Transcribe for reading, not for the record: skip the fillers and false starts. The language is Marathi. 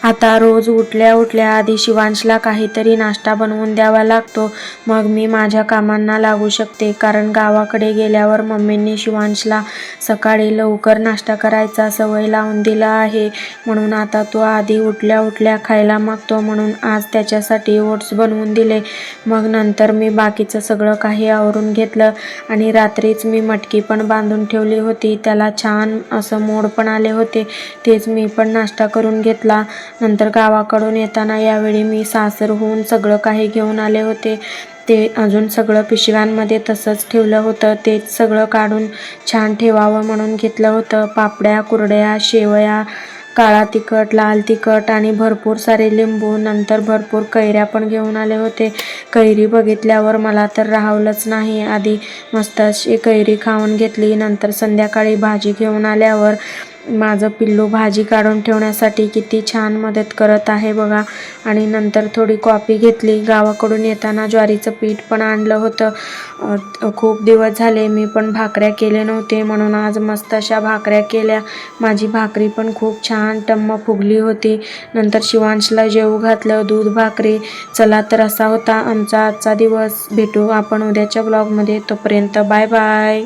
आता रोज उठल्या उठल्या आधी शिवांशला काहीतरी नाश्ता बनवून द्यावा लागतो, मग मी माझ्या कामांना लागू शकते. कारण गावाकडे गेल्यावर मम्मींनी शिवांशला सकाळी लवकर नाश्ता करायचा सवय लावून दिला आहे. म्हणून आता तो आधी उठल्या उठल्या खायला मागतो. म्हणून आज त्याच्यासाठी ओट्स बनवून दिले. मग नंतर मी बाकीचं सगळं काही आवरून घेतलं आणि रात्रीच मी मटकी पण बांधून ठेवली होती. त्याला छान असं मोड पण आले होते. तेच मी पण नाश्ता करून घेतला. नंतर गावाकडून येताना यावेळी मी सासरहून सगळं काही घेऊन आले होते. ते अजून सगळं पिशव्यांमध्ये तसंच ठेवलं होतं. तेच सगळं काढून छान ठेवावं म्हणून घेतलं होतं. पापड्या, कुरड्या, शेवया, काळा तिखट, लाल तिखट आणि भरपूर सारे लिंबू. नंतर भरपूर कैऱ्या पण घेऊन आले होते. कैरी बघितल्यावर मला तर राहवलंच नाही. आधी मस्त अशी कैरी खाऊन घेतली. नंतर संध्याकाळी भाजी घेऊन आल्यावर माझं पिल्लू भाजी काढून ठेवण्यासाठी किती छान मदत करत आहे बघा. आणि नंतर थोडी कॉफी घेतली. गावाकडून येताना ज्वारीचं पीठ पण आणलं होतं. खूप दिवस झाले मी पण भाकऱ्या केले नव्हते, म्हणून आज मस्त अशा भाकऱ्या केल्या. माझी भाकरी पण खूप छान टम्म फुगली होती. नंतर शिवांशला जेवू घातलं, दूध भाकरी. चला तर असा होता आमचा आजचा दिवस. भेटू आपण उद्याच्या ब्लॉगमध्ये. तोपर्यंत बाय बाय.